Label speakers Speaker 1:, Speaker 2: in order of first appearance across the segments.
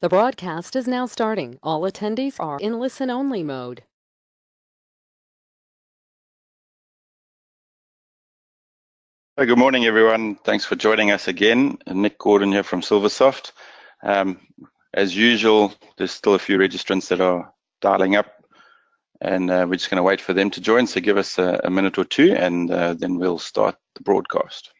Speaker 1: The broadcast is now starting. All attendees are in listen-only mode.
Speaker 2: Hi, good morning, everyone. Thanks for joining us again. Nick Gordon here from Silversoft. As usual, there's still a few registrants that are dialing up, and we're just going to wait for them to join. So give us a minute or two, and then we'll start the broadcast.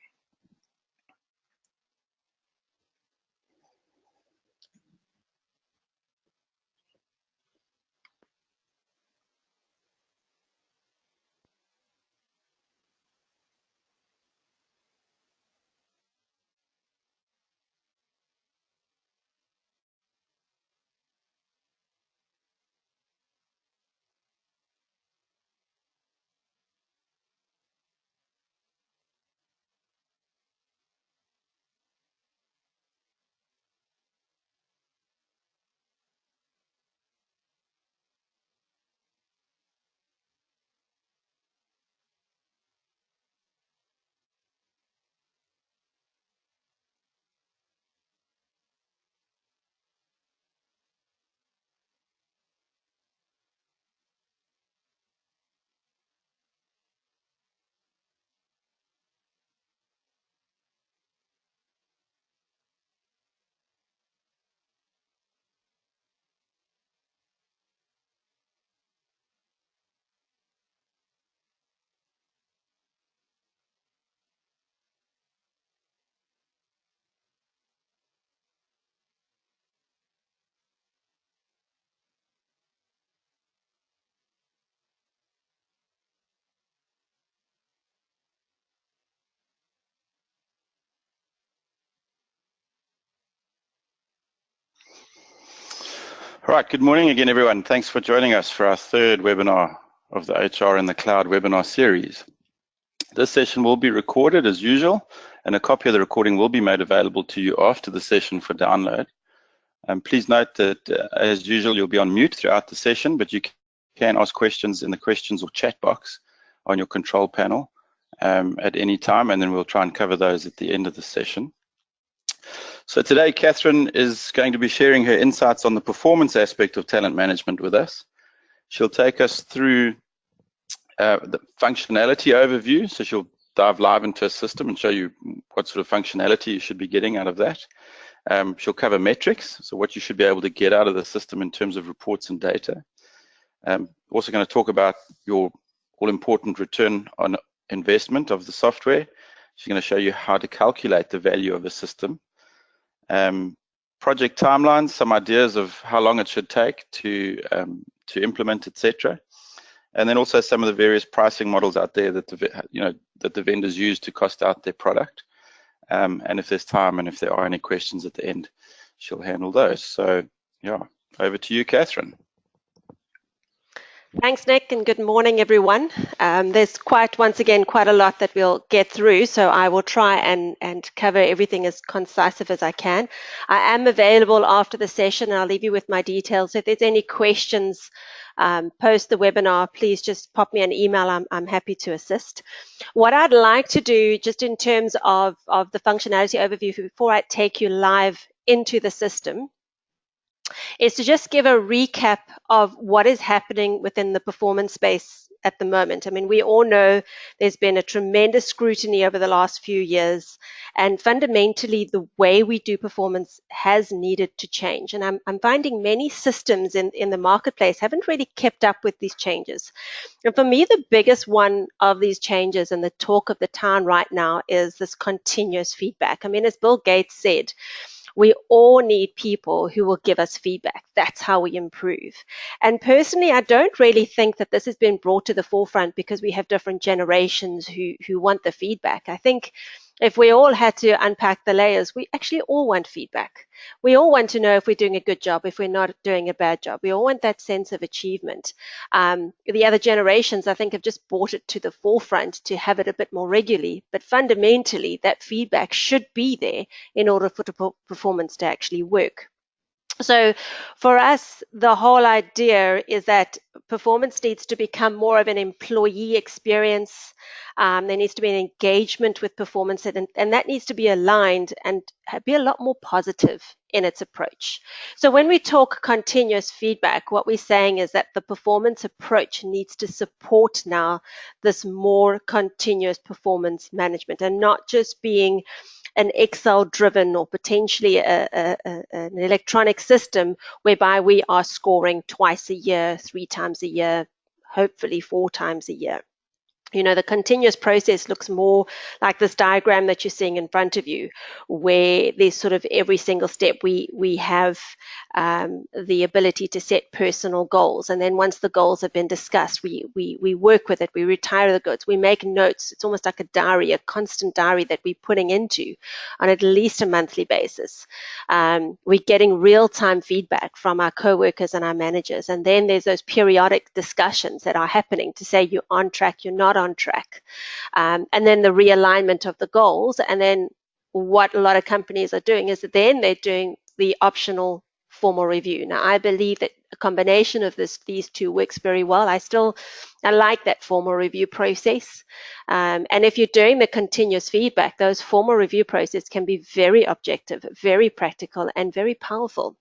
Speaker 2: All right, good morning again, everyone. Thanks for joining us for our third webinar of the HR in the Cloud webinar series. This session will be recorded as usual, and a copy of the recording will be made available to you after the session for download. Please note that, as usual, you'll be on mute throughout the session, but you can ask questions in the questions or chat box on your control panel at any time, and then we'll try and cover those at the end of the session. So today, Kathryn is going to be sharing her insights on the performance aspect of talent management with us. She'll take us through the functionality overview, so she'll dive live into a system and show you what sort of functionality you should be getting out of that. She'll cover metrics, so what you should be able to get out of the system in terms of reports and data. Also going to talk about your all-important return on investment of the software. She's going to show you how to calculate the value of a system. Project timelines, some ideas of how long it should take to implement, etc. And then also some of the various pricing models out there that the vendors use to cost out their product. And if there's time and if there are any questions at the end, she'll handle those. So yeah, over to you, Kathryn.
Speaker 3: Thanks, Nick, and good morning, everyone. There's once again, quite a lot that we'll get through, so I will try and cover everything as concisive as I can. I am available after the session, and I'll leave you with my details. If there's any questions post the webinar, please just pop me an email. I'm happy to assist. What I'd like to do, just in terms of the functionality overview, before I take you live into the system, is to just give a recap of what is happening within the performance space at the moment. I mean, we all know there's been a tremendous scrutiny over the last few years, and fundamentally the way we do performance has needed to change. And I'm finding many systems in the marketplace haven't really kept up with these changes. And for me, the biggest one of these changes and the talk of the town right now is this continuous feedback. I mean, as Bill Gates said, we all need people who will give us feedback. That's how we improve. And personally, I don't really think that this has been brought to the forefront because we have different generations who want the feedback. I think if we all had to unpack the layers, we actually all want feedback. We all want to know if we're doing a good job, if we're not doing a bad job. We all want that sense of achievement. The other generations, I think, have just brought it to the forefront to have it a bit more regularly. But fundamentally, that feedback should be there in order for the performance to actually work. So for us, the whole idea is that performance needs to become more of an employee experience. There needs to be an engagement with performance, and that needs to be aligned and be a lot more positive in its approach. So when we talk continuous feedback, what we're saying is that the performance approach needs to support now this more continuous performance management, and not just being an Excel driven or potentially an electronic system whereby we are scoring twice a year, 3 times a year, hopefully 4 times a year. You know, the continuous process looks more like this diagram that you're seeing in front of you, where there's sort of every single step we have the ability to set personal goals. And then once the goals have been discussed, we work with it, we retire the goods, we make notes. It's almost like a diary, a constant diary that we're putting into on at least a monthly basis. We're getting real-time feedback from our co-workers and our managers. And then there's those periodic discussions that are happening to say you're on track, you're not on track. And then the realignment of the goals. And then what a lot of companies are doing is that then they're doing the optional formal review. Now, I believe that a combination of these two works very well. I like that formal review process. And if you're doing the continuous feedback, those formal review process can be very objective, very practical, and very powerful.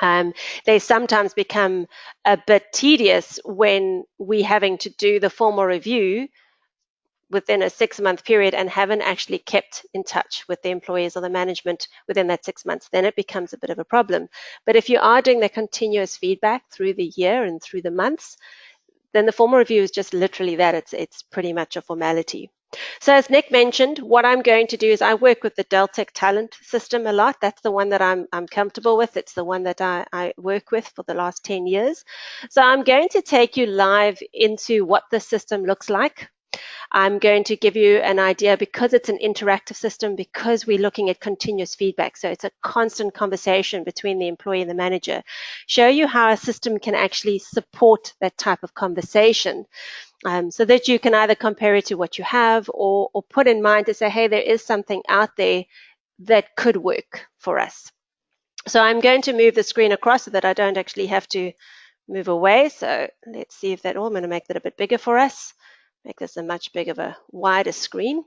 Speaker 3: They sometimes become a bit tedious when we're having to do the formal review within a 6-month period and haven't actually kept in touch with the employees or the management within that 6 months. Then it becomes a bit of a problem. But if you are doing the continuous feedback through the year and through the months, then the formal review is just literally that. It's pretty much a formality. So as Nick mentioned, what I'm going to do is I work with the Deltec talent system a lot. That's the one that I'm comfortable with. It's the one that I work with for the last 10 years. So I'm going to take you live into what the system looks like. I'm going to give you an idea, because it's an interactive system, because we're looking at continuous feedback. So it's a constant conversation between the employee and the manager. Show you how a system can actually support that type of conversation, so that you can either compare it to what you have or put in mind to say, hey, there is something out there that could work for us. So I'm going to move the screen across so that I don't actually have to move away. So let's see if that, I'm going to make that a bit bigger for us. Make this a much bigger, a wider screen.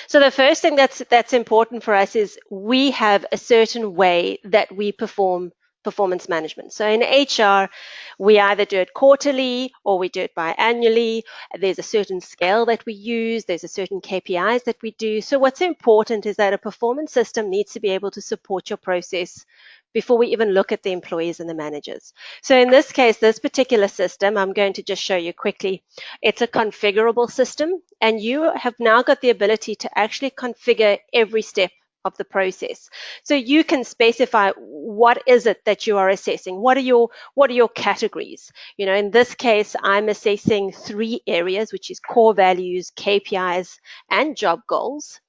Speaker 3: So the first thing that's important for us is we have a certain way that we perform performance management. So in HR, we either do it quarterly or we do it biannually. There's a certain scale that we use. There's a certain KPIs that we do. So what's important is that a performance system needs to be able to support your process before we even look at the employees and the managers. So in this case, this particular system, I'm going to just show you quickly. It's a configurable system, and you have now got the ability to actually configure every step of the process. So you can specify what is it that you are assessing. What are your categories? You know, in this case, I'm assessing 3 areas, which is core values, KPIs, and job goals.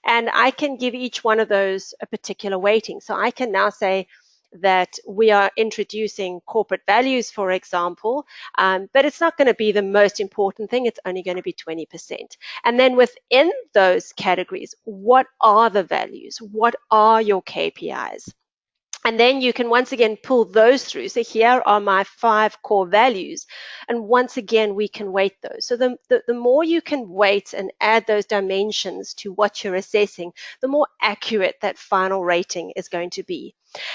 Speaker 3: And I can give each one of those a particular weighting. So I can now say that we are introducing corporate values, for example, but it's not going to be the most important thing. It's only going to be 20%. And then within those categories, what are the values? What are your KPIs? And then you can once again pull those through. So here are my 5 core values. And once again, we can weight those. So the more you can weight and add those dimensions to what you're assessing, the more accurate that final rating is going to be.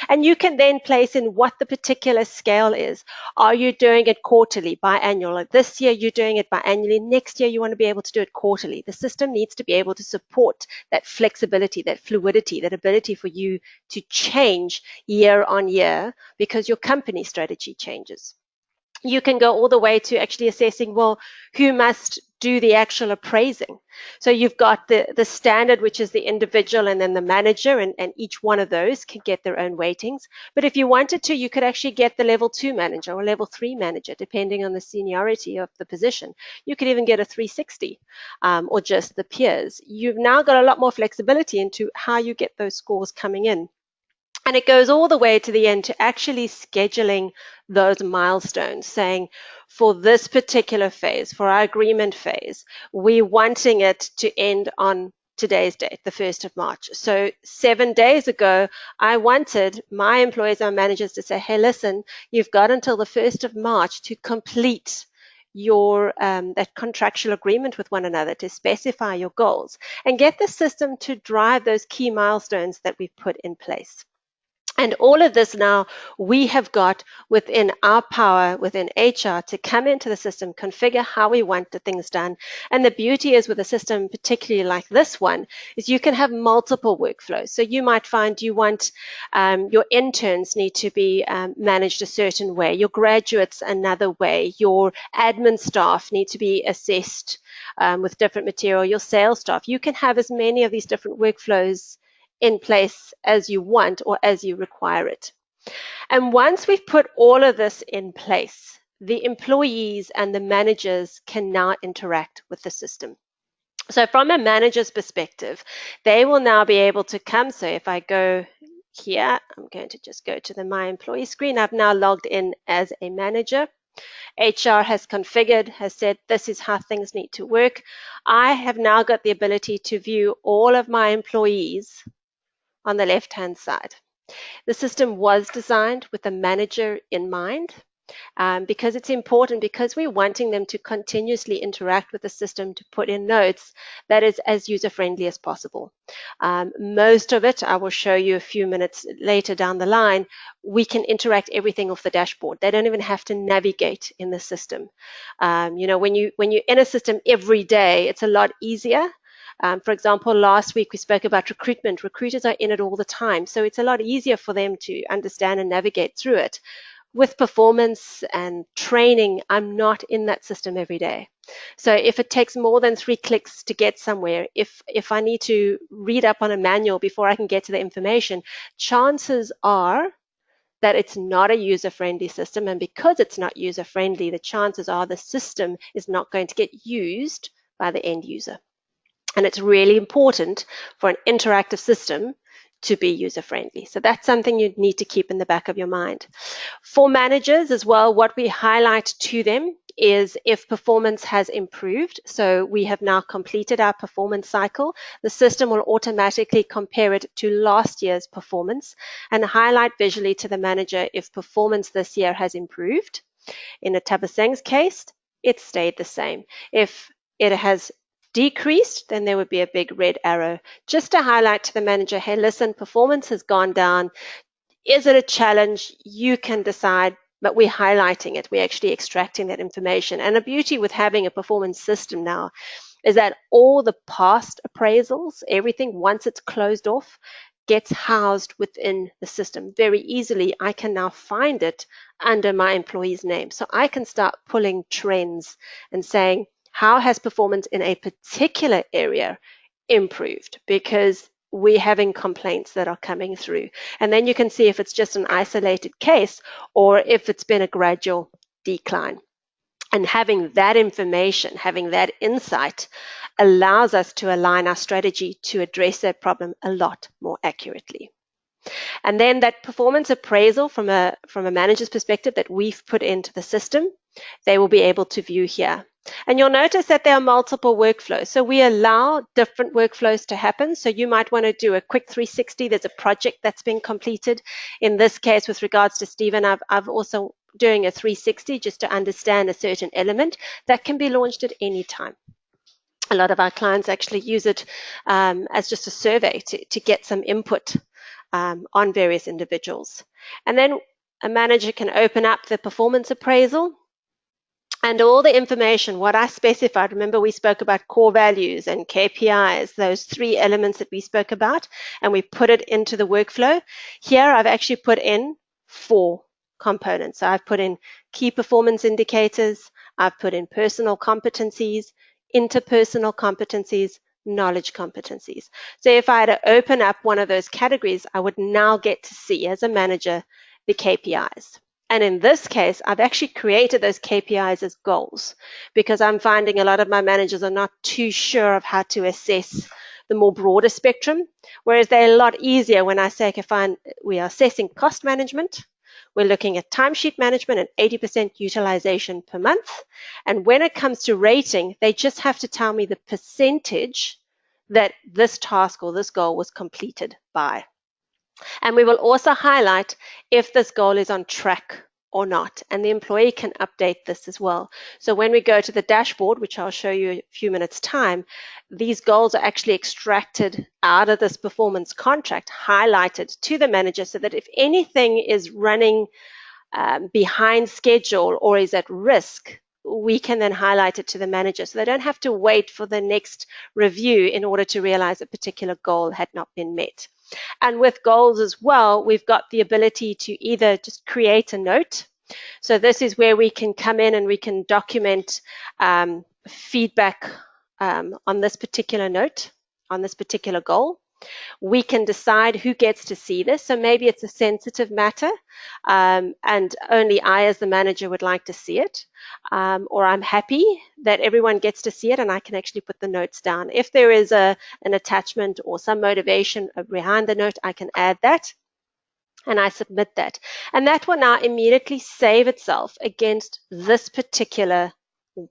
Speaker 3: And you can then place in what the particular scale is. Are you doing it quarterly, biannual? This year you're doing it biannually. Next year you want to be able to do it quarterly. The system needs to be able to support that flexibility, that fluidity, that ability for you to change year on year because your company strategy changes. You can go all the way to actually assessing, well, who must do the actual appraising. So you've got the standard, which is the individual, and then the manager, and each one of those can get their own weightings. But if you wanted to, you could actually get the level 2 manager or level 3 manager, depending on the seniority of the position. You could even get a 360 or just the peers. You've now got a lot more flexibility into how you get those scores coming in. And it goes all the way to the end to actually scheduling those milestones, saying for this particular phase, for our agreement phase, we're wanting it to end on today's date, the 1st of March. So 7 days ago, I wanted my employees and managers to say, hey, listen, you've got until the 1st of March to complete your that contractual agreement with one another, to specify your goals and get the system to drive those key milestones that we've put in place. And all of this now we have got within our power, within HR, to come into the system, configure how we want the things done. And the beauty is with a system, particularly like this one, is you can have multiple workflows. So you might find you want your interns need to be managed a certain way, your graduates another way, your admin staff need to be assessed with different material, your sales staff. You can have as many of these different workflows in place as you want or as you require it. And once we've put all of this in place, the employees and the managers can now interact with the system. So from a manager's perspective, they will now be able to come. So if I go here, I'm going to just go to the My Employee screen. I've now logged in as a manager. HR has configured, has said this is how things need to work. I have now got the ability to view all of my employees on the left-hand side. The system was designed with the manager in mind because it's important, because we're wanting them to continuously interact with the system, to put in notes that is as user-friendly as possible. Most of it, I will show you a few minutes later down the line, we can interact everything off the dashboard. They don't even have to navigate in the system. You know, when you're in a system every day, it's a lot easier. For example, last week we spoke about recruitment. Recruiters are in it all the time, so it's a lot easier for them to understand and navigate through it. With performance and training, I'm not in that system every day. So if it takes more than 3 clicks to get somewhere, if I need to read up on a manual before I can get to the information, chances are that it's not a user-friendly system. And because it's not user-friendly, the chances are the system is not going to get used by the end user. And it's really important for an interactive system to be user-friendly. So that's something you need to keep in the back of your mind. For managers as well, what we highlight to them is if performance has improved. So we have now completed our performance cycle. The system will automatically compare it to last year's performance and highlight visually to the manager if performance this year has improved. In a Tabaseng's case, it stayed the same. If it has decreased, then there would be a big red arrow just to highlight to the manager, hey, listen, performance has gone down. Is it a challenge? You can decide, but we're highlighting it. We're actually extracting that information. And the beauty with having a performance system now is that all the past appraisals, everything, once it's closed off, gets housed within the system. Very easily, I can now find it under my employee's name. So I can start pulling trends and saying, how has performance in a particular area improved? Because we're having complaints that are coming through. And then you can see if it's just an isolated case or if it's been a gradual decline. And having that information, having that insight allows us to align our strategy to address that problem a lot more accurately. And then that performance appraisal from a manager's perspective that we've put into the system, they will be able to view here. And you'll notice that there are multiple workflows. So we allow different workflows to happen. So you might want to do a quick 360. There's a project that's been completed. In this case, with regards to Stephen, I've also doing a 360 just to understand a certain element that can be launched at any time. A lot of our clients actually use it as just a survey to get some input on various individuals. And then a manager can open up the performance appraisal and all the information, what I specified. Remember, we spoke about core values and KPIs, those 3 elements that we spoke about, and we put it into the workflow. Here, I've actually put in 4 components. So I've put in key performance indicators, I've put in personal competencies, interpersonal competencies, knowledge competencies. So if I had to open up one of those categories, I would now get to see as a manager the KPIs. And in this case, I've actually created those KPIs as goals because I'm finding a lot of my managers are not too sure of how to assess the more broader spectrum, whereas they're a lot easier when I say, okay, fine, we are assessing cost management, we're looking at timesheet management and 80% utilization per month. And when it comes to rating, they just have to tell me the percentage that this task or this goal was completed by. And we will also highlight if this goal is on track or not, and the employee can update this as well. So when we go to the dashboard, which I'll show you in a few minutes time, these goals are actually extracted out of this performance contract, highlighted to the manager, so that if anything is running behind schedule or is at risk, we can then highlight it to the manager, so they don't have to wait for the next review in order to realize a particular goal had not been met. And with goals as well, we've got the ability to either just create a note. So this is where we can come in and we can document feedback on this particular note, on this particular goal. We can decide who gets to see this. So maybe it's a sensitive matter and only I as the manager would like to see it. Or I'm happy that everyone gets to see it and I can actually put the notes down. If there is an attachment or some motivation behind the note, I can add that and I submit that. And that will now immediately save itself against this particular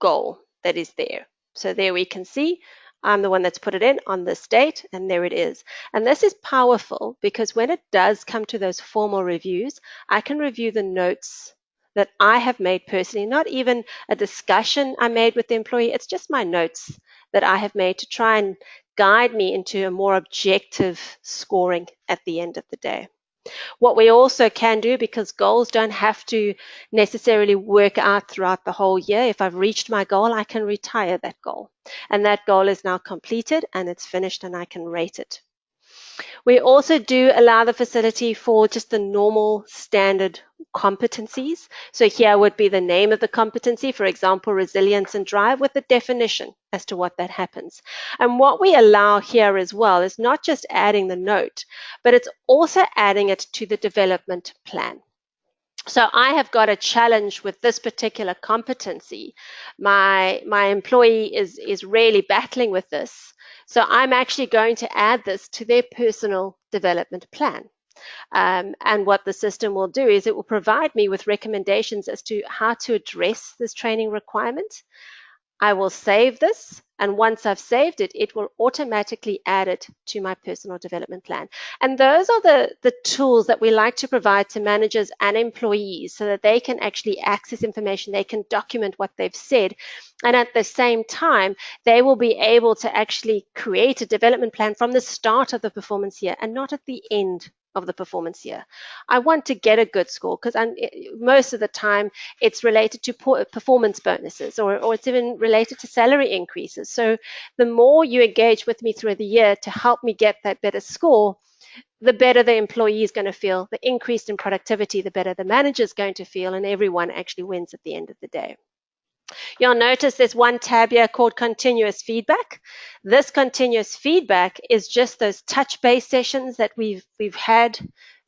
Speaker 3: goal that is there. So there we can see I'm the one that's put it in on this date, and there it is. And this is powerful because when it does come to those formal reviews, I can review the notes that I have made personally, not even a discussion I made with the employee. It's just my notes that I have made to try and guide me into a more objective scoring at the end of the day. What we also can do, because goals don't have to necessarily work out throughout the whole year, if I've reached my goal, I can retire that goal. And that goal is now completed and it's finished and I can rate it. We also do allow the facility for just the normal standard competencies. So here would be the name of the competency, for example, resilience and drive, with the definition as to what that happens. And what we allow here as well is not just adding the note, but it's also adding it to the development plan. So I have got a challenge with this particular competency. My employee is really battling with this. So I'm actually going to add this to their personal development plan. And what the system will do is it will provide me with recommendations as to how to address this training requirement. I will save this, and once I've saved it, it will automatically add it to my personal development plan. And those are the tools that we like to provide to managers and employees so that they can actually access information, they can document what they've said, and at the same time, they will be able to actually create a development plan from the start of the performance year and not at the end of the performance year. I want to get a good score because most of the time it's related to performance bonuses or it's even related to salary increases. So the more you engage with me through the year to help me get that better score, the better the employee is going to feel, the increase in productivity, the better the manager is going to feel, and everyone actually wins at the end of the day. You'll notice there's one tab here called continuous feedback. This continuous feedback is just those touch-base sessions that we've had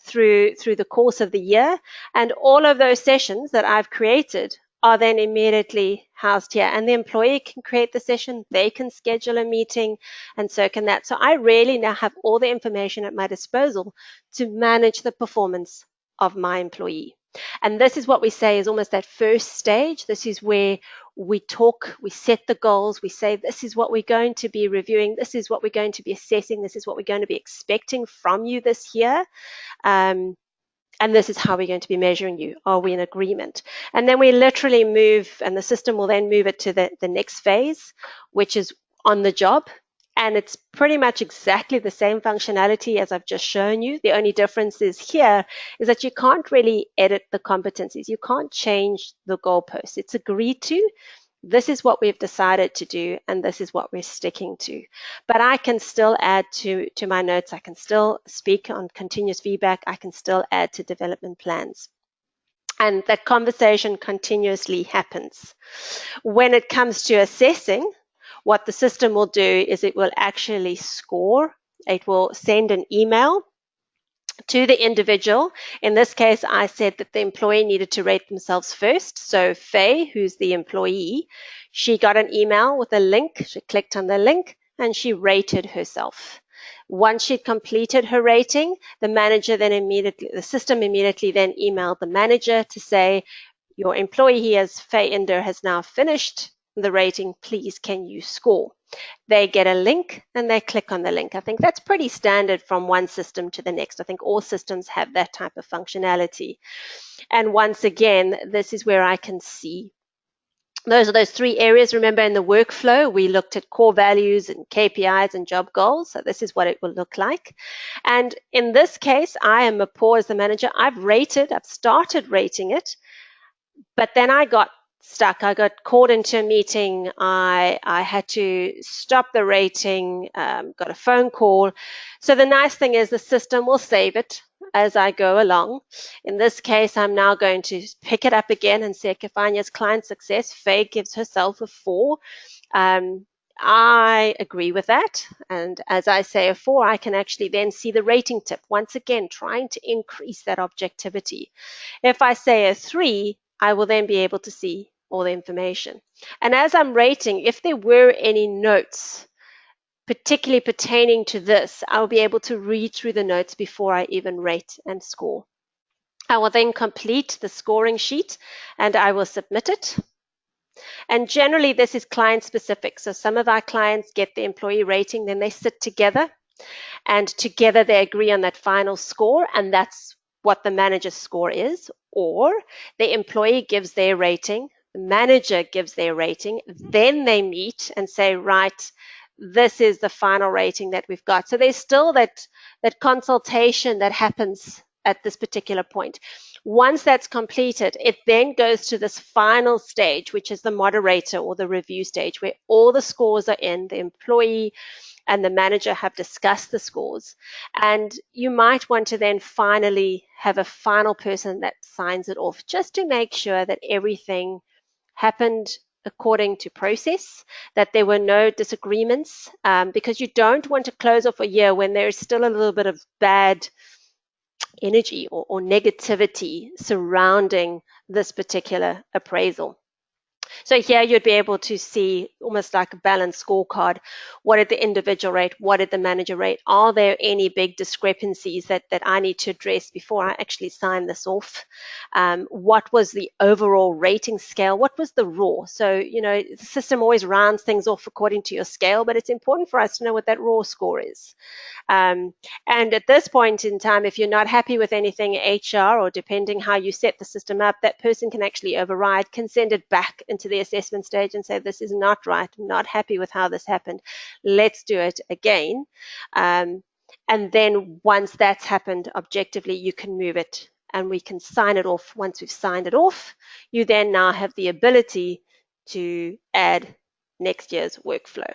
Speaker 3: through the course of the year, and all of those sessions that I've created are then immediately housed here, and the employee can create the session, they can schedule a meeting, and so can that. So I really now have all the information at my disposal to manage the performance of my employee. And this is what we say is almost that first stage. This is where we talk, we set the goals, we say this is what we're going to be reviewing, this is what we're going to be assessing, this is what we're going to be expecting from you this year. And this is how we're going to be measuring you. Are we in agreement? And then we literally move, and the system will then move it to the next phase, which is on the job. And it's pretty much exactly the same functionality as I've just shown you. The only difference is here is that you can't really edit the competencies. You can't change the goalposts. It's agreed to. This is what we've decided to do, and this is what we're sticking to. But I can still add to my notes. I can still speak on continuous feedback. I can still add to development plans. And that conversation continuously happens. When it comes to assessing, what the system will do is it will actually score. It will send an email to the individual. In this case, I said that the employee needed to rate themselves first. So Faye, who's the employee, she got an email with a link. She clicked on the link and she rated herself. Once she'd completed her rating, the system immediately then emailed the manager to say, your employee here, Faye Inder, has now finished the rating. Please, can you score? They get a link and they click on the link. I think that's pretty standard from one system to the next. I think all systems have that type of functionality. And once again, this is where I can see those are those 3 areas. Remember, in the workflow, we looked at core values and KPIs and job goals. So this is what it will look like. And in this case, I am a poor as the manager. I've started rating it, but then I got stuck. I got called into a meeting. I had to stop the rating, got a phone call. So the nice thing is the system will save it as I go along. In this case, I'm now going to pick it up again and say, Kathryn's client success. Faye gives herself a 4. I agree with that. And as I say a 4, I can actually then see the rating tip. Once again, trying to increase that objectivity. If I say a 3, I will then be able to see all the information. And as I'm rating, if there were any notes, particularly pertaining to this, I'll be able to read through the notes before I even rate and score. I will then complete the scoring sheet and I will submit it. And generally, this is client specific. So some of our clients get the employee rating, then they sit together and together they agree on that final score, and that's what the manager's score is. Or the employee gives their rating, the manager gives their rating, then they meet and say, right, this is the final rating that we've got. So there's still that consultation that happens at this particular point. Once that's completed, it then goes to this final stage, which is the moderator or the review stage, where all the scores are in, the employee and the manager have discussed the scores. And you might want to then finally have a final person that signs it off, just to make sure that everything happened according to process, that there were no disagreements, because you don't want to close off a year when there's still a little bit of bad energy or negativity surrounding this particular appraisal. So here you'd be able to see almost like a balanced scorecard. What did the individual rate? What did the manager rate? Are there any big discrepancies that I need to address before I actually sign this off? What was the overall rating scale? What was the raw? So, the system always rounds things off according to your scale, but it's important for us to know what that raw score is. And at this point in time, if you're not happy with anything HR, or depending how you set the system up, that person can actually override, can send it back into the assessment stage and say, this is not right, I'm not happy with how this happened, let's do it again. And then once that's happened objectively, you can move it and we can sign it off. Once we've signed it off, you then now have the ability to add next year's workflow.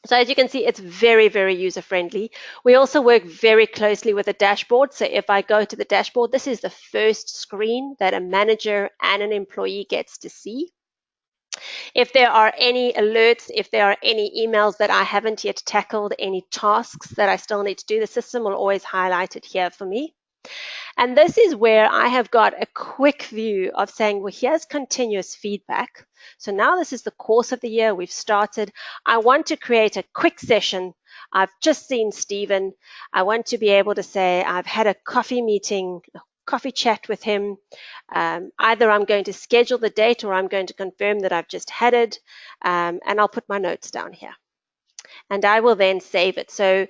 Speaker 3: So as you can see, it's very, very user-friendly. We also work very closely with a dashboard. So if I go to the dashboard, this is the first screen that a manager and an employee gets to see. If there are any alerts, if there are any emails that I haven't yet tackled, any tasks that I still need to do, the system will always highlight it here for me. And this is where I have got a quick view of saying, well, here's continuous feedback. So now this is the course of the year. We've started. I want to create a quick session. I've just seen Stephen. I want to be able to say, I've had a coffee meeting, a coffee chat with him. Either I'm going to schedule the date or I'm going to confirm that I've just had it. And I'll put my notes down here. And I will then save it. So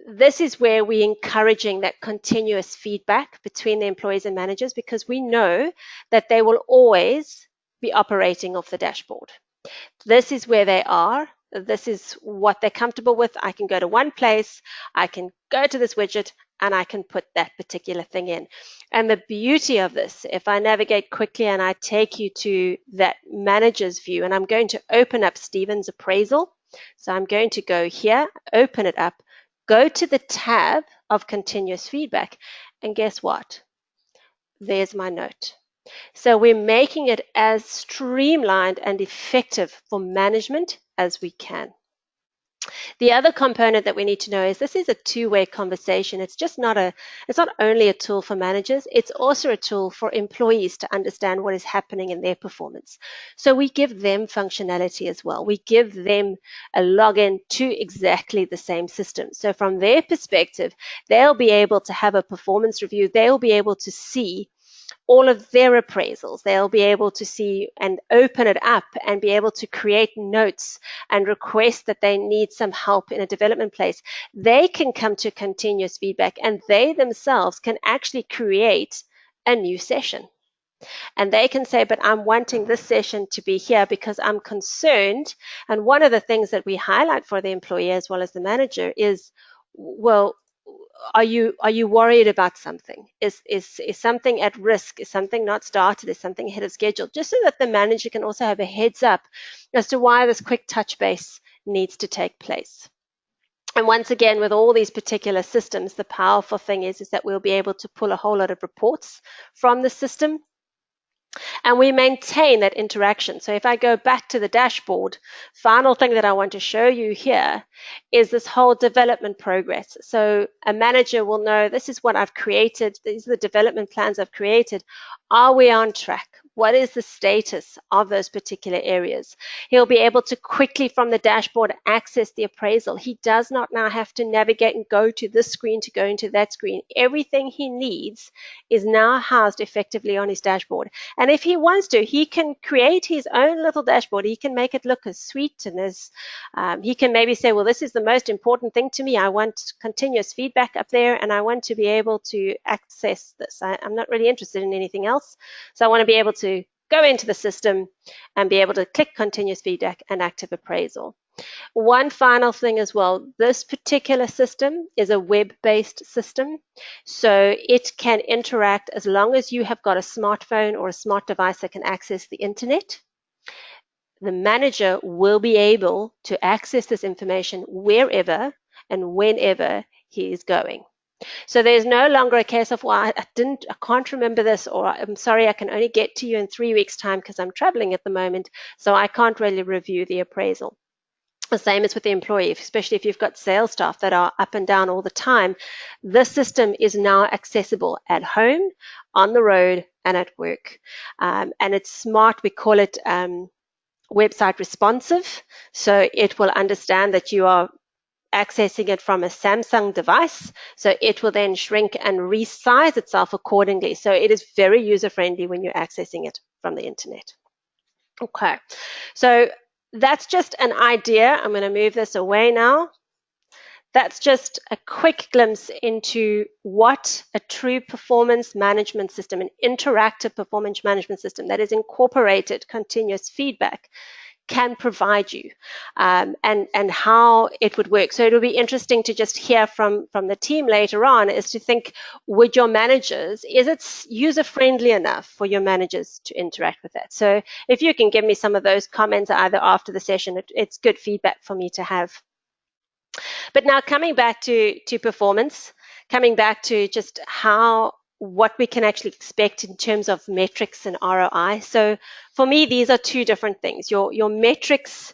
Speaker 3: this is where we're encouraging that continuous feedback between the employees and managers, because we know that they will always be operating off the dashboard. This is where they are. This is what they're comfortable with. I can go to one place, I can go to this widget, and I can put that particular thing in. And the beauty of this, if I navigate quickly and I take you to that manager's view, and I'm going to open up Stephen's appraisal. So I'm going to go here, open it up, go to the tab of continuous feedback, and guess what? There's my note. So we're making it as streamlined and effective for management as we can. The other component that we need to know is this is a two-way conversation. It's not only a tool for managers, it's also a tool for employees to understand what is happening in their performance. So we give them functionality as well. We give them a login to exactly the same system. So from their perspective, they'll be able to have a performance review. They'll be able to see all of their appraisals. They'll be able to see and open it up and be able to create notes and request that they need some help in a development place. They can come to continuous feedback, and they themselves can actually create a new session. And they can say, but I'm wanting this session to be here because I'm concerned. And one of the things that we highlight for the employee as well as the manager is, well, are you worried about something? Is something at risk? Is something not started? Is something ahead of schedule? Just so that the manager can also have a heads up as to why this quick touch base needs to take place. And once again, with all these particular systems, the powerful thing is that we'll be able to pull a whole lot of reports from the system, and we maintain that interaction. So if I go back to the dashboard, final thing that I want to show you here is this whole development progress. So a manager will know, this is what I've created, these are the development plans I've created. Are we on track? What is the status of those particular areas? He'll be able to quickly from the dashboard access the appraisal. He does not now have to navigate and go to this screen to go into that screen. Everything he needs is now housed effectively on his dashboard. And if he wants to, he can create his own little dashboard. He can make it look as sweet and as he can maybe say, well, this is the most important thing to me. I want continuous feedback up there, and I want to be able to access this. I'm not really interested in anything else. So I want to be able to go into the system and be able to click continuous feedback and active appraisal. One final thing as well, this particular system is a web-based system, so it can interact as long as you have got a smartphone or a smart device that can access the internet. The manager will be able to access this information wherever and whenever he is going. So there's no longer a case of, well, I can't remember this, or I'm sorry, I can only get to you in 3 weeks' time because I'm traveling at the moment, so I can't really review the appraisal. The same as with the employee, especially if you've got sales staff that are up and down all the time. This system is now accessible at home, on the road, and at work. And it's smart. We call it website responsive. So it will understand that you are accessing it from a Samsung device. So it will then shrink and resize itself accordingly. So it is very user-friendly when you're accessing it from the internet. Okay, so that's just an idea. I'm going to move this away now. That's just a quick glimpse into what a true performance management system, an interactive performance management system that is incorporated continuous feedback can provide you, and how it would work. So it'll be interesting to just hear from the team later on, is to think, would your managers, is it user-friendly enough for your managers to interact with that? So if you can give me some of those comments either after the session, it's good feedback for me to have. But now coming back to performance, coming back to just what we can actually expect in terms of metrics and ROI. So for me, these are two different things. Your metrics,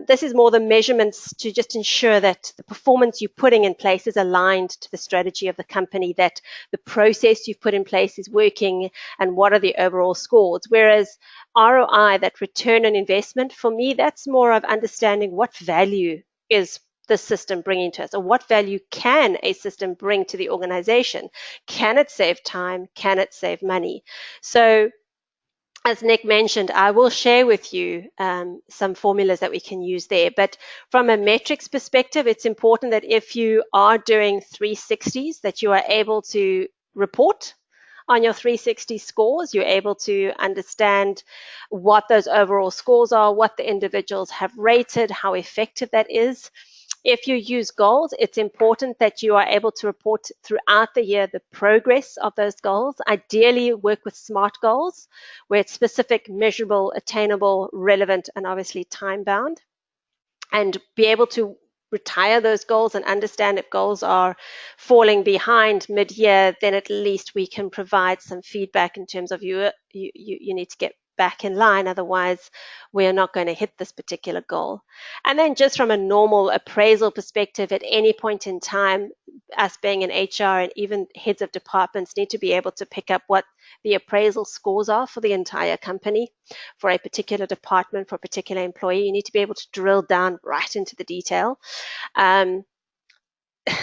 Speaker 3: this is more the measurements to just ensure that the performance you're putting in place is aligned to the strategy of the company, that the process you've put in place is working, and what are the overall scores. Whereas ROI, that return on investment, for me, that's more of understanding what value is the system bringing to us, or what value can a system bring to the organization? Can it save time? Can it save money? So as Nick mentioned, I will share with you some formulas that we can use there. But from a metrics perspective, it's important that if you are doing 360s, that you are able to report on your 360 scores. You're able to understand what those overall scores are, what the individuals have rated, how effective that is. If you use goals, it's important that you are able to report throughout the year the progress of those goals. Ideally, work with SMART goals, where it's specific, measurable, attainable, relevant, and obviously time-bound. And be able to retire those goals and understand if goals are falling behind mid-year, then at least we can provide some feedback in terms of you need to get back in line, otherwise we're not going to hit this particular goal. And then just from a normal appraisal perspective, at any point in time, us being in HR and even heads of departments need to be able to pick up what the appraisal scores are for the entire company, for a particular department, for a particular employee. You need to be able to drill down right into the detail.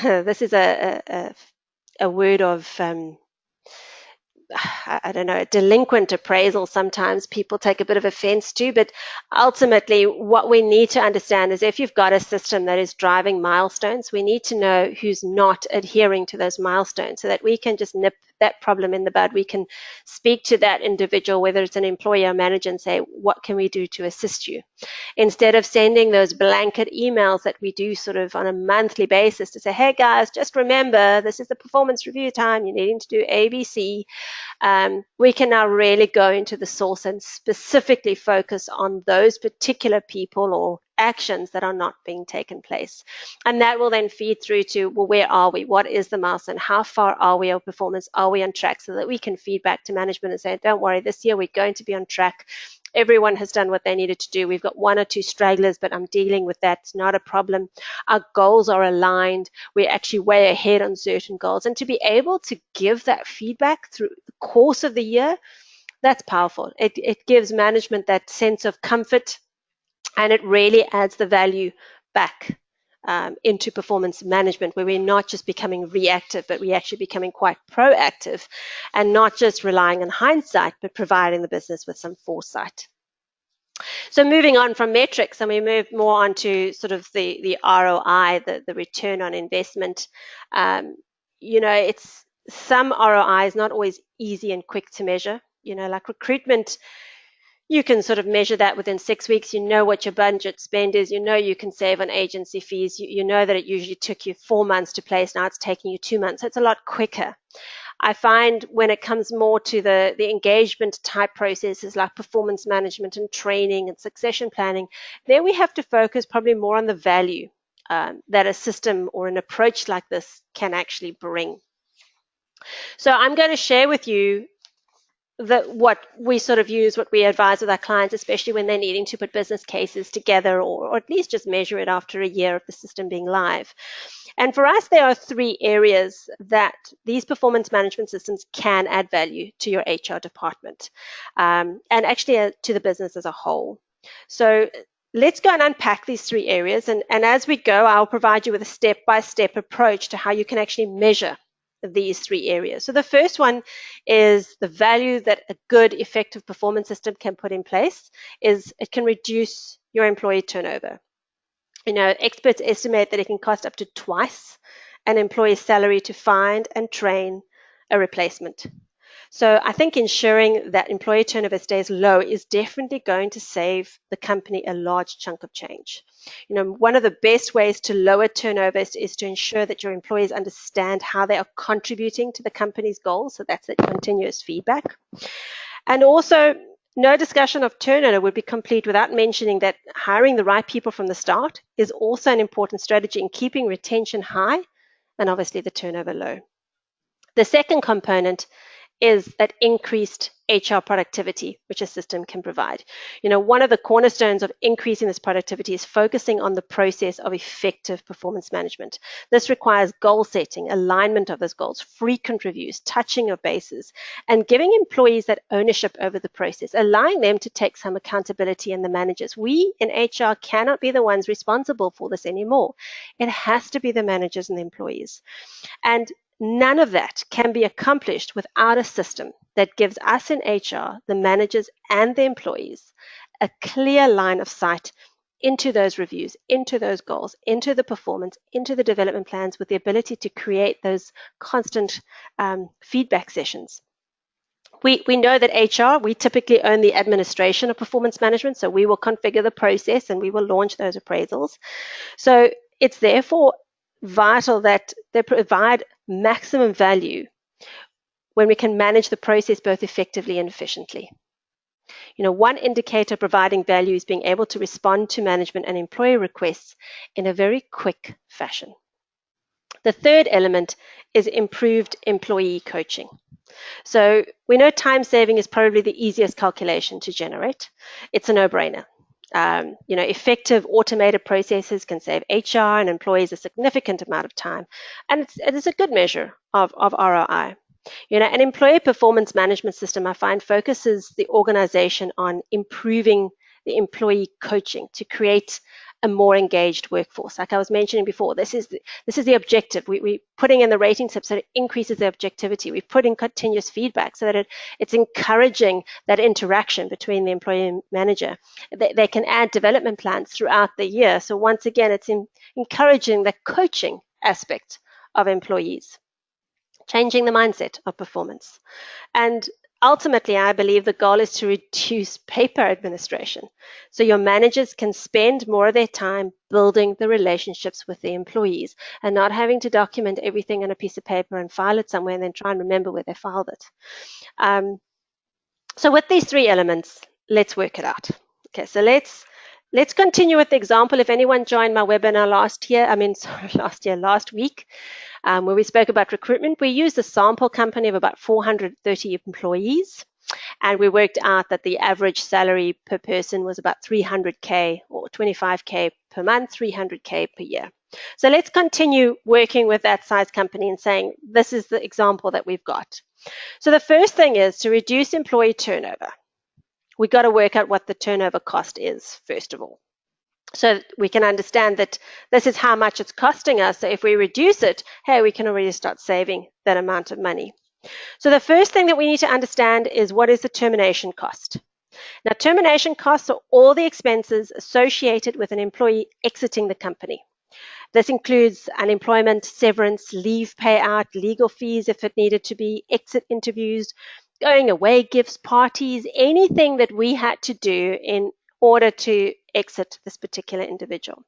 Speaker 3: This is a word of I don't know, a delinquent appraisal sometimes people take a bit of offense to, but ultimately what we need to understand is if you've got a system that is driving milestones, we need to know who's not adhering to those milestones so that we can just nip that problem in the bud. We can speak to that individual, whether it's an employee or manager, and say, what can we do to assist you? Instead of sending those blanket emails that we do sort of on a monthly basis to say, hey guys, just remember, this is the performance review time, you're needing to do ABC. We can now really go into the source and specifically focus on those particular people or actions that are not being taken place. And that will then feed through to, well, where are we? What is the milestone? How far are we of performance? Are we on track? So that we can feed back to management and say, don't worry, this year we're going to be on track. Everyone has done what they needed to do. We've got 1 or 2 stragglers, but I'm dealing with that. It's not a problem. Our goals are aligned. We're actually way ahead on certain goals. And to be able to give that feedback through the course of the year, that's powerful. It gives management that sense of comfort, and it really adds the value back into performance management, where we're not just becoming reactive, but we're actually becoming quite proactive and not just relying on hindsight, but providing the business with some foresight. So moving on from metrics, and we move more on to sort of the ROI, the return on investment. It's some ROI is not always easy and quick to measure. Like recruitment, you can sort of measure that within 6 weeks. You know what your budget spend is. You can save on agency fees. You know that it usually took you 4 months to place. Now it's taking you 2 months. So it's a lot quicker. I find when it comes more to the engagement type processes like performance management and training and succession planning, there we have to focus probably more on the value that a system or an approach like this can actually bring. So I'm going to share with you what we sort of use, what we advise with our clients, especially when they're needing to put business cases together or at least just measure it after a year of the system being live. And for us, there are 3 areas that these performance management systems can add value to your HR department and actually to the business as a whole. So let's go and unpack these 3 areas. And as we go, I'll provide you with a step-by-step approach to how you can actually measure these 3 areas. So the first one is the value that a good, effective performance system can put in place is it can reduce your employee turnover. Experts estimate that it can cost up to twice an employee's salary to find and train a replacement. So I think ensuring that employee turnover stays low is definitely going to save the company a large chunk of change. One of the best ways to lower turnover is to ensure that your employees understand how they are contributing to the company's goals. So that's the continuous feedback. And also, no discussion of turnover would be complete without mentioning that hiring the right people from the start is also an important strategy in keeping retention high and obviously the turnover low. The second component is that increased HR productivity, which a system can provide. One of the cornerstones of increasing this productivity is focusing on the process of effective performance management. This requires goal setting, alignment of those goals, frequent reviews, touching of bases, and giving employees that ownership over the process, allowing them to take some accountability and the managers. We in HR cannot be the ones responsible for this anymore. It has to be the managers and the employees. And none of that can be accomplished without a system that gives us in HR, the managers and the employees, a clear line of sight into those reviews, into those goals, into the performance, into the development plans, with the ability to create those constant feedback sessions. We know that HR, we typically own the administration of performance management, so we will configure the process and we will launch those appraisals. So it's therefore vital that they provide maximum value when we can manage the process both effectively and efficiently. One indicator providing value is being able to respond to management and employee requests in a very quick fashion. The third element is improved employee coaching. So we know time saving is probably the easiest calculation to generate. It's a no-brainer. Effective automated processes can save HR and employees a significant amount of time, and it is a good measure of ROI. An employee performance management system, I find, focuses the organization on improving the employee coaching to create a more engaged workforce. Like I was mentioning before, this is the objective. We're putting in the rating tips so that it increases the objectivity. We put in continuous feedback so that it's encouraging that interaction between the employee and manager. They can add development plans throughout the year. So once again, it's encouraging the coaching aspect of employees, changing the mindset of performance. And ultimately, I believe the goal is to reduce paper administration so your managers can spend more of their time building the relationships with the employees and not having to document everything on a piece of paper and file it somewhere and then try and remember where they filed it. So with these three elements, let's work it out. Okay, so let's continue with the example. If anyone joined my webinar last week, where we spoke about recruitment, we used a sample company of about 430 employees, and we worked out that the average salary per person was about 300K or 25K per month, 300K per year. So let's continue working with that size company and saying, this is the example that we've got. So the first thing is to reduce employee turnover. We've got to work out what the turnover cost is, first of all. So we can understand that this is how much it's costing us. So if we reduce it, hey, we can already start saving that amount of money. So the first thing that we need to understand is what is the termination cost. Now, termination costs are all the expenses associated with an employee exiting the company. This includes unemployment, severance, leave payout, legal fees if it needed to be, exit interviews, going away gifts, parties, anything that we had to do in order to exit this particular individual.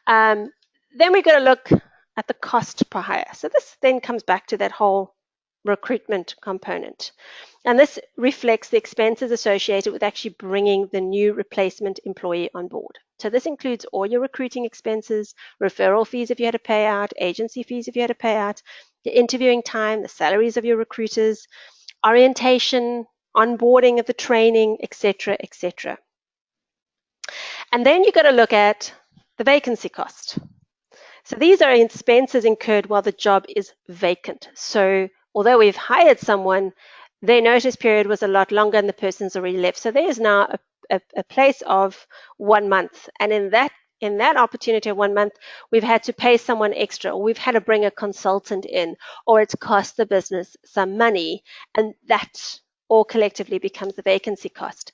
Speaker 3: Then we've got to look at the cost per hire. So this then comes back to that whole recruitment component. And this reflects the expenses associated with actually bringing the new replacement employee on board. So this includes all your recruiting expenses, referral fees if you had to pay out, agency fees if you had to pay out, your interviewing time, the salaries of your recruiters, orientation, onboarding of the training, etc., etc. And then you've got to look at the vacancy cost. So these are expenses incurred while the job is vacant. So although we've hired someone, their notice period was a lot longer and the person's already left. So there is now a place of 1 month. And in that opportunity of 1 month, we've had to pay someone extra, or we've had to bring a consultant in, or it's cost the business some money. And that all collectively becomes the vacancy cost.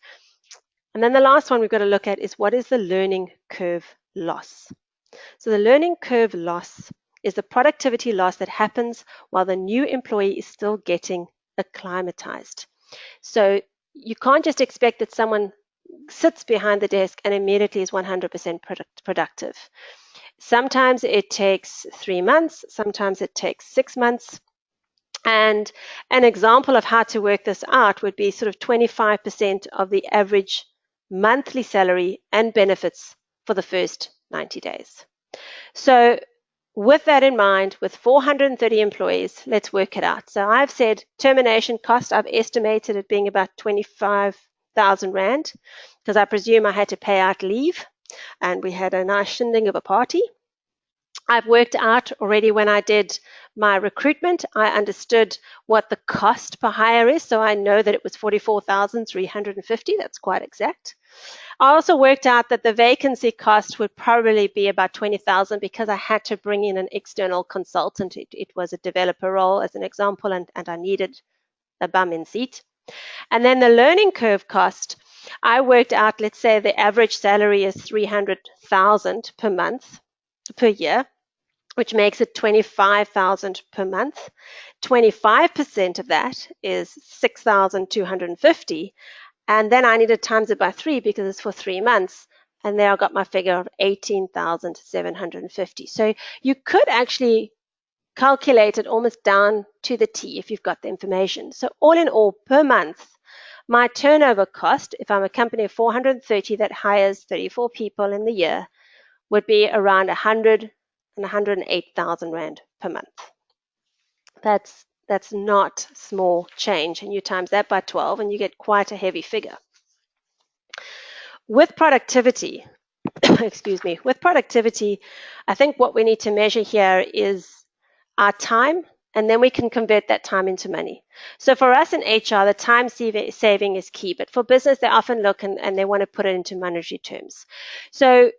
Speaker 3: And then the last one we've got to look at is what is the learning curve loss. So the learning curve loss is the productivity loss that happens while the new employee is still getting acclimatized. So you can't just expect that someone sits behind the desk and immediately is 100% productive. Sometimes it takes 3 months, sometimes it takes 6 months. And an example of how to work this out would be sort of 25% of the average monthly salary and benefits for the first 90 days. So with that in mind, with 430 employees, let's work it out. So I've said termination cost, I've estimated it being about 25,000 Rand, because I presume I had to pay out leave and we had a nice shindig of a party. I've worked out already when I did my recruitment, I understood what the cost per hire is. So I know that it was 44,350. That's quite exact. I also worked out that the vacancy cost would probably be about 20,000 because I had to bring in an external consultant. It was a developer role as an example, and I needed a bum in seat. And then the learning curve cost, I worked out, let's say the average salary is 300,000 per month, per year, which makes it 25,000 per month. 25% of that is 6,250. And then I need to times it by 3 because it's for 3 months. And there I got my figure of 18,750. So you could actually calculate it almost down to the T if you've got the information. So all in all, per month, my turnover cost, if I'm a company of 430 that hires 34 people in the year, would be around 100 and 108,000 Rand per month. That's not small change, and you times that by 12 and you get quite a heavy figure. With productivity, excuse me, with productivity, I think what we need to measure here is our time, and then we can convert that time into money. So for us in HR, the time saving is key, but for business, they often look and they want to put it into monetary terms. So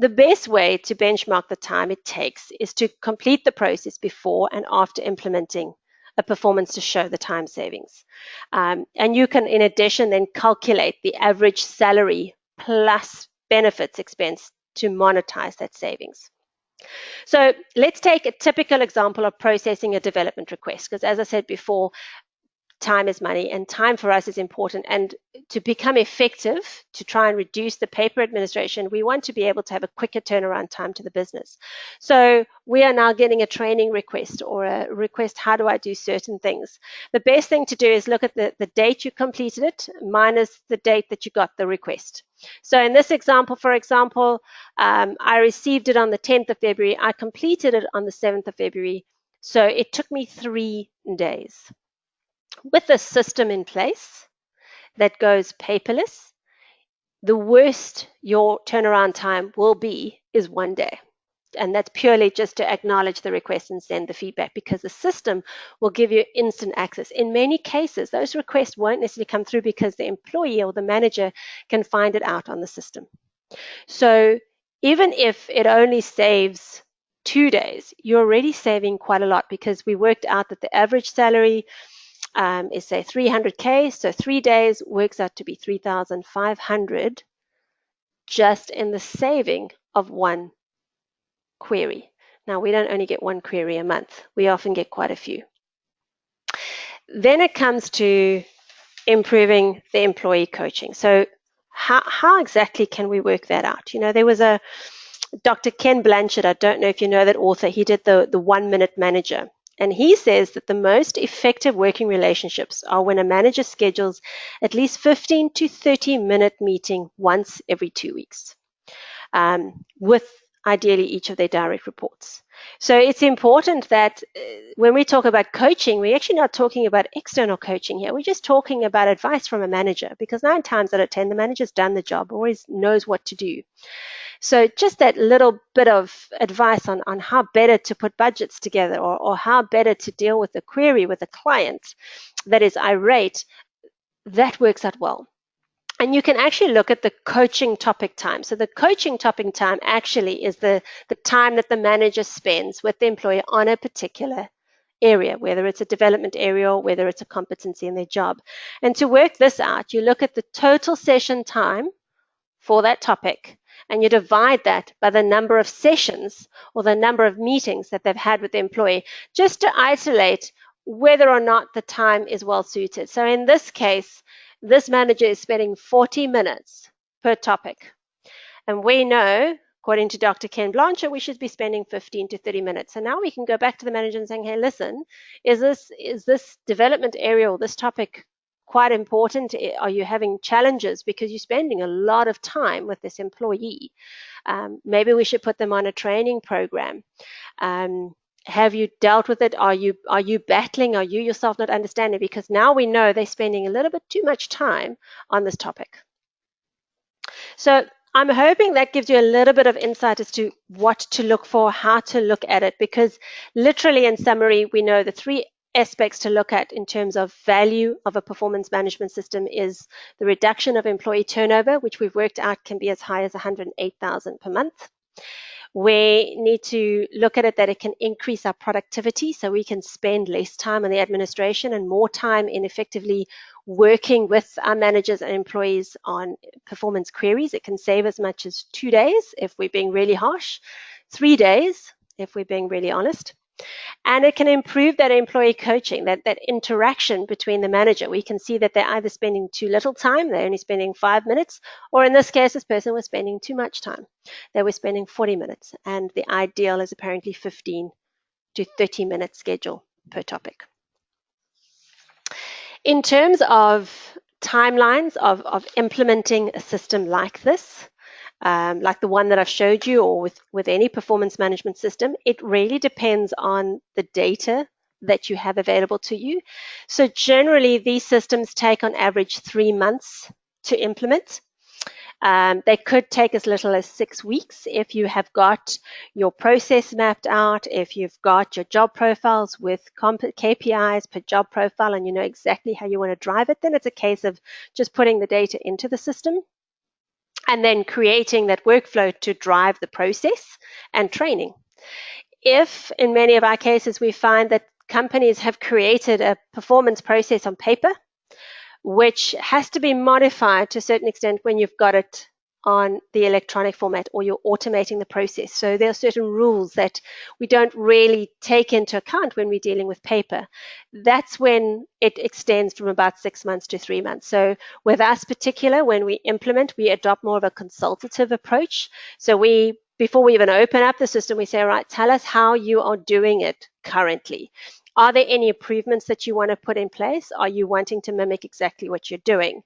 Speaker 3: The best way to benchmark the time it takes is to complete the process before and after implementing a performance to show the time savings. And you can, in addition, then calculate the average salary plus benefits expense to monetize that savings. So let's take a typical example of processing a development request, because as I said before, time is money and time for us is important. And to become effective, to try and reduce the paper administration, we want to be able to have a quicker turnaround time to the business. So we are now getting a training request or a request, how do I do certain things? The best thing to do is look at the date you completed it minus the date that you got the request. So in this example, for example, I received it on the 10th of February. I completed it on the 7th of February. So it took me 3 days. With a system in place that goes paperless, the worst your turnaround time will be is 1 day. And that's purely just to acknowledge the request and send the feedback, because the system will give you instant access. In many cases, those requests won't necessarily come through because the employee or the manager can find it out on the system. So even if it only saves 2 days, you're already saving quite a lot, because we worked out that the average salary is say 300K, so 3 days works out to be 3,500 just in the saving of one query. Now, we don't only get one query a month, we often get quite a few. Then it comes to improving the employee coaching. So how exactly can we work that out? You know, there was a Dr. Ken Blanchard, I don't know if you know that author, he did the 1 minute manager. And he says that the most effective working relationships are when a manager schedules at least 15 to 30-minute meeting once every 2 weeks, with ideally each of their direct reports. So it's important that when we talk about coaching, we're actually not talking about external coaching here. We're just talking about advice from a manager, because 9 times out of 10, the manager's done the job, always knows what to do. So just that little bit of advice on how better to put budgets together, or how better to deal with a query with a client that is irate, that works out well. And you can actually look at the coaching topic time. So the coaching topic time actually is the time that the manager spends with the employee on a particular area, whether it's a development area or whether it's a competency in their job. And to work this out, you look at the total session time for that topic, and you divide that by the number of sessions or the number of meetings that they've had with the employee, just to isolate whether or not the time is well suited. So in this case, this manager is spending 40 minutes per topic. And we know, according to Dr. Ken Blanchard, we should be spending 15 to 30 minutes. So now we can go back to the manager and saying, hey, listen, is this development area or this topic quite important? Are you having challenges because you're spending a lot of time with this employee? Maybe we should put them on a training program. Have you dealt with it? Are you battling? Are you yourself not understanding? Because now we know they're spending a little bit too much time on this topic. So I'm hoping that gives you a little bit of insight as to what to look for, how to look at it, because literally in summary, we know the 3 aspects to look at in terms of value of a performance management system is the reduction of employee turnover, which we've worked out can be as high as 108,000 per month. We need to look at it that it can increase our productivity, so we can spend less time on the administration and more time in effectively working with our managers and employees on performance queries. It can save as much as 2 days if we're being really harsh, 3 days if we're being really honest. And it can improve that employee coaching, that interaction between the manager. We can see that they're either spending too little time, they're only spending 5 minutes, or in this case, this person was spending too much time. They were spending 40 minutes, and the ideal is apparently 15 to 30-minute schedule per topic. In terms of timelines of implementing a system like this, like the one that I've showed you, or with any performance management system, it really depends on the data that you have available to you. So generally, these systems take on average 3 months to implement. They could take as little as 6 weeks if you have got your process mapped out, if you've got your job profiles with KPIs per job profile, and you know exactly how you want to drive it. Then it's a case of just putting the data into the system. and then creating that workflow to drive the process and training. If in many of our cases we find that companies have created a performance process on paper, which has to be modified to a certain extent when you've got it on the electronic format or you're automating the process. So there are certain rules that we don't really take into account when we're dealing with paper. That's when it extends from about 6 months to 3 months. So with us particular, when we implement, we adopt more of a consultative approach. So before we even open up the system, we say, all right, tell us how you are doing it currently. Are there any improvements that you want to put in place? Are you wanting to mimic exactly what you're doing?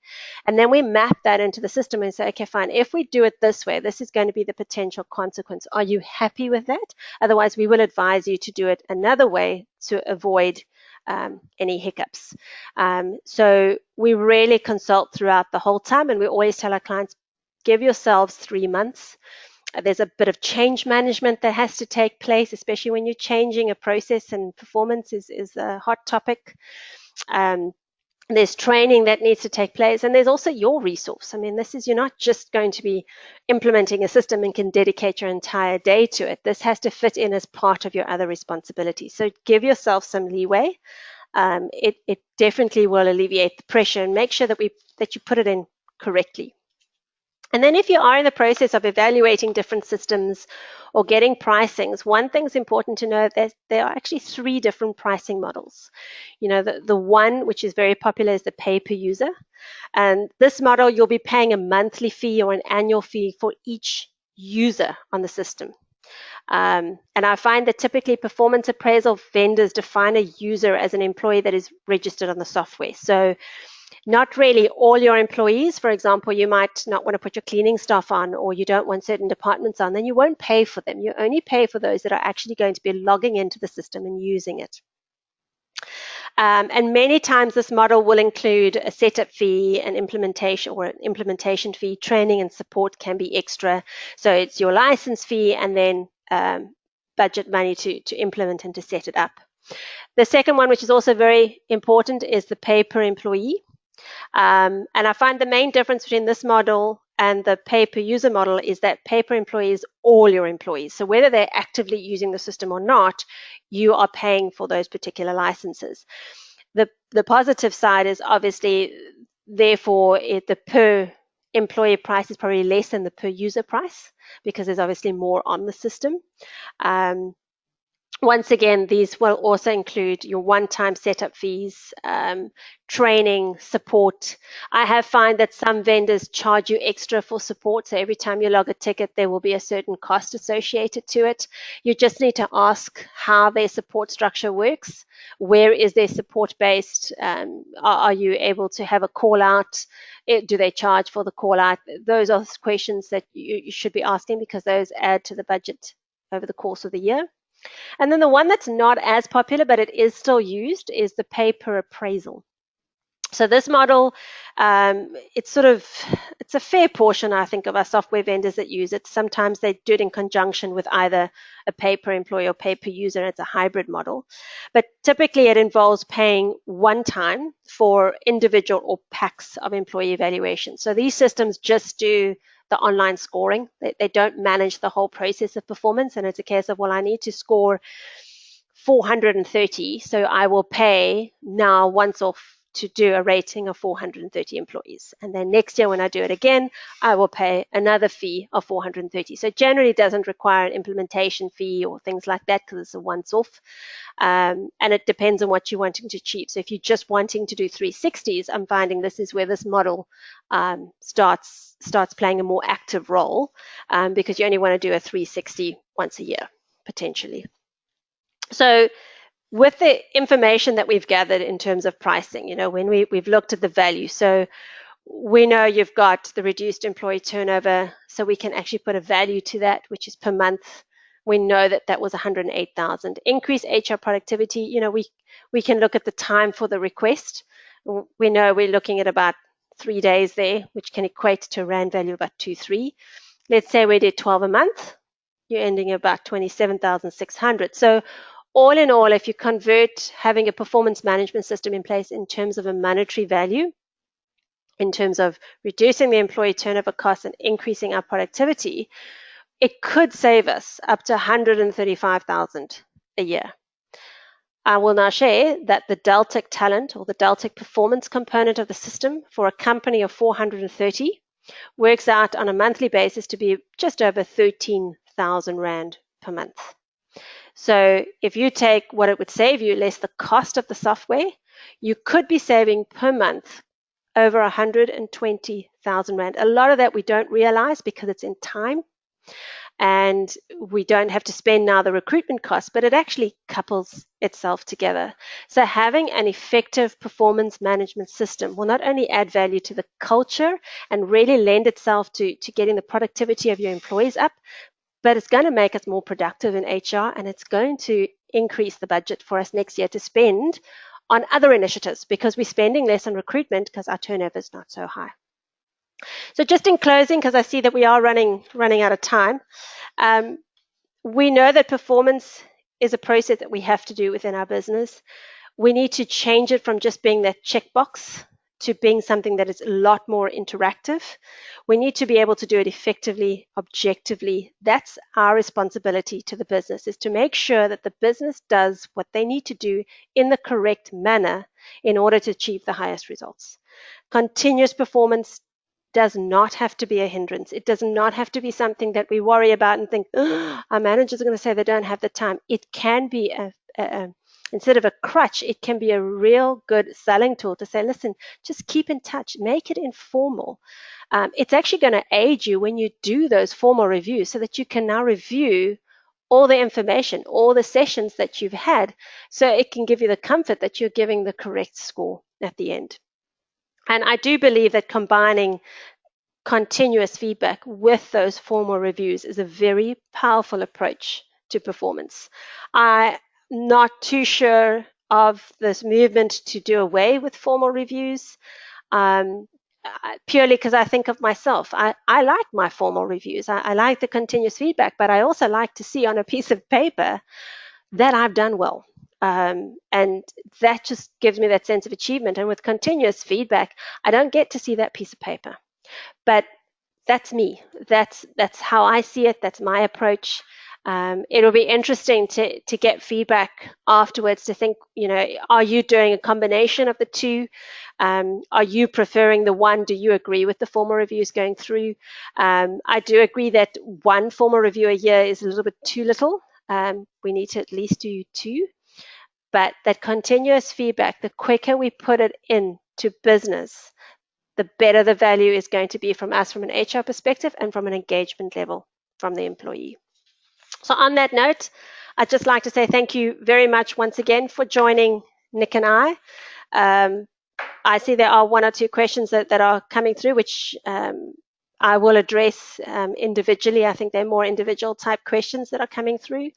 Speaker 3: And then we map that into the system and say, okay, fine, if we do it this way, this is going to be the potential consequence. Are you happy with that? Otherwise, we will advise you to do it another way to avoid any hiccups. So we really consult throughout the whole time, and we always tell our clients, give yourselves 3 months. There's a bit of change management that has to take place, especially when you're changing a process, and performance is a hot topic. There's training that needs to take place, and there's also your resource. I mean, you're not just going to be implementing a system and can dedicate your entire day to it. This has to fit in as part of your other responsibilities. So give yourself some leeway. It definitely will alleviate the pressure, and make sure that you put it in correctly. And then if you are in the process of evaluating different systems or getting pricings, one thing's important to know that there are actually 3 different pricing models. You know, the one which is very popular is the pay per user. And this model, you'll be paying a monthly fee or an annual fee for each user on the system. And I find that typically performance appraisal vendors define a user as an employee that is registered on the software. So not really all your employees. For example, you might not want to put your cleaning staff on, or you don't want certain departments on, then you won't pay for them. You only pay for those that are actually going to be logging into the system and using it. And many times this model will include a setup fee, an implementation fee. Training and support can be extra. So it's your license fee and then budget money to implement and to set it up. The second one, which is also very important, is the pay per employee. And I find the main difference between this model and the pay per user model is that pay per employee is all your employees. So whether they're actively using the system or not, you are paying for those particular licenses. The positive side is obviously, therefore, the per employee price is probably less than the per user price, because there's obviously more on the system. Once again, these will also include your one-time setup fees, training, support. I have found that some vendors charge you extra for support. So every time you log a ticket, there will be a certain cost associated to it. You just need to ask how their support structure works. Where is their support based? Are you able to have a call out? Do they charge for the call out? Those are questions that you should be asking, because those add to the budget over the course of the year. And then the one that's not as popular, but it is still used, is the pay per appraisal. So this model, it's a fair portion, I think, of our software vendors that use it. Sometimes they do it in conjunction with either a pay per employee or pay per user. It's a hybrid model. But typically it involves paying one time for individual or packs of employee evaluation. So these systems just do the online scoring. They don't manage the whole process of performance. And it's a case of, well, I need to score 430, so I will pay now once off to do a rating of 430 employees. And then next year when I do it again, I will pay another fee of 430. So generally it doesn't require an implementation fee or things like that, because it's a once-off. And it depends on what you're wanting to achieve. So if you're just wanting to do 360s, I'm finding this is where this model starts playing a more active role, because you only want to do a 360 once a year, potentially. So with the information that we've gathered in terms of pricing, when we've looked at the value, so we know you've got the reduced employee turnover, so we can actually put a value to that, which is per month. We know that was 108,000. Increase HR productivity, we can look at the time for the request. We know we're looking at about 3 days there, which can equate to a rand value of about 2.3. Let's say we did 12 a month, you're ending about 27,600. So all in all, if you convert having a performance management system in place in terms of a monetary value, in terms of reducing the employee turnover costs and increasing our productivity, it could save us up to 135,000 a year. I will now share that the Deltic talent or the Deltic performance component of the system for a company of 430 works out on a monthly basis to be just over 13,000 Rand per month. So if you take what it would save you less the cost of the software, you could be saving per month over 120,000 Rand. A lot of that we don't realize because it's in time and we don't have to spend now the recruitment costs, but it actually couples itself together. So having an effective performance management system will not only add value to the culture and really lend itself to getting the productivity of your employees up, but it's going to make us more productive in HR, and it's going to increase the budget for us next year to spend on other initiatives because we're spending less on recruitment because our turnover is not so high. So just in closing, because I see that we are running out of time, we know that performance is a process that we have to do within our business. We need to change it from just being that checkbox to being something that is a lot more interactive. We need to be able to do it effectively, objectively. That's our responsibility to the business, is to make sure that the business does what they need to do in the correct manner in order to achieve the highest results. Continuous performance does not have to be a hindrance. It does not have to be something that we worry about and think, oh, our managers are going to say they don't have the time. It can be instead of a crutch, it can be a real good selling tool to say, listen, just keep in touch, make it informal. It's actually going to aid you when you do those formal reviews so that you can now review all the information, all the sessions that you've had, so it can give you the comfort that you're giving the correct score at the end. And I do believe that combining continuous feedback with those formal reviews is a very powerful approach to performance. I'm not too sure of this movement to do away with formal reviews, purely because I think of myself. I like my formal reviews. I like the continuous feedback, but I also like to see on a piece of paper that I've done well. And that just gives me that sense of achievement. And with continuous feedback, I don't get to see that piece of paper. But that's me. That's how I see it. That's my approach. It'll be interesting to get feedback afterwards to think, are you doing a combination of the two? Are you preferring the one? Do you agree with the formal reviews going through? I do agree that one formal review a year is a little bit too little. We need to at least do two. But that continuous feedback, the quicker we put it into business, the better the value is going to be from us from an HR perspective and from an engagement level from the employee. So on that note, I'd just like to say thank you very much once again for joining Nick and I. I see there are one or two questions that are coming through, which I will address individually. I think they're more individual type questions that are coming through.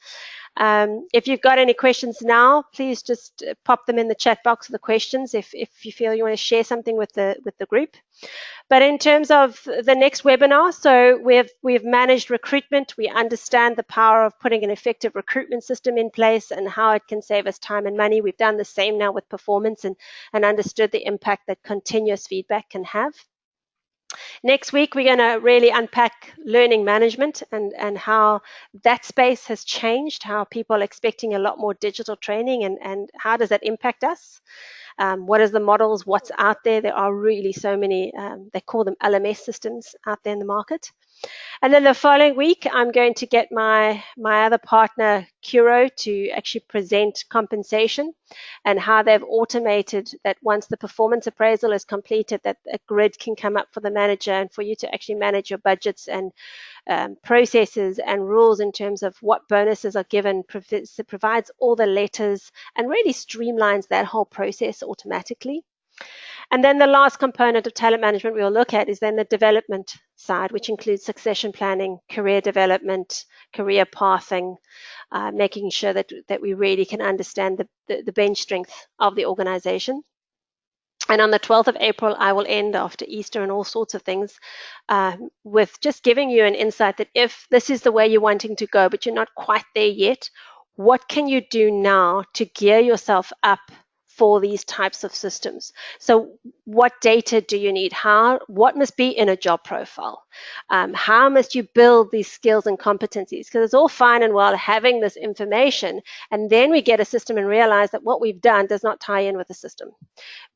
Speaker 3: If you've got any questions now, please just pop them in the chat box of the questions if you feel you want to share something with the group. But in terms of the next webinar, so we've managed recruitment. We understand the power of putting an effective recruitment system in place and how it can save us time and money. We've done the same now with performance and understood the impact that continuous feedback can have. Next week, we're going to really unpack learning management and how that space has changed, how people are expecting a lot more digital training and how does that impact us. What is the models, what's out there? There are really so many, they call them LMS systems out there in the market. And then the following week, I'm going to get my other partner, Curo, to actually present compensation and how they've automated that once the performance appraisal is completed, that a grid can come up for the manager and for you to actually manage your budgets and processes and rules in terms of what bonuses are given, provides all the letters and really streamlines that whole process automatically. And then the last component of talent management we'll look at is then the development side, which includes succession planning, career development, career pathing, making sure that we really can understand the bench strength of the organization. And on the 12th of April, I will end after Easter and all sorts of things with just giving you an insight that if this is the way you're wanting to go, but you're not quite there yet, what can you do now to gear yourself up for these types of systems. So what data do you need? What must be in a job profile? How must you build these skills and competencies? Because it's all fine and well having this information, and then we get a system and realize that what we've done does not tie in with the system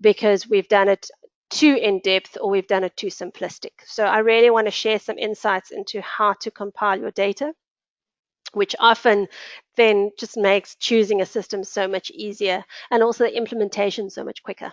Speaker 3: because we've done it too in-depth or we've done it too simplistic. So I really want to share some insights into how to compile your data, which often then just makes choosing a system so much easier and also the implementation so much quicker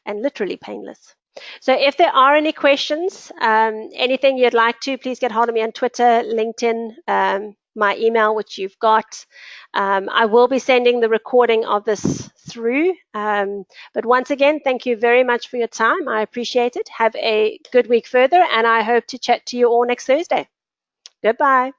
Speaker 3: and literally painless. So if there are any questions, anything you'd like to, please get hold of me on Twitter, LinkedIn, my email, which you've got. I will be sending the recording of this through. But once again, thank you very much for your time. I appreciate it. Have a good week further, and I hope to chat to you all next Thursday. Goodbye.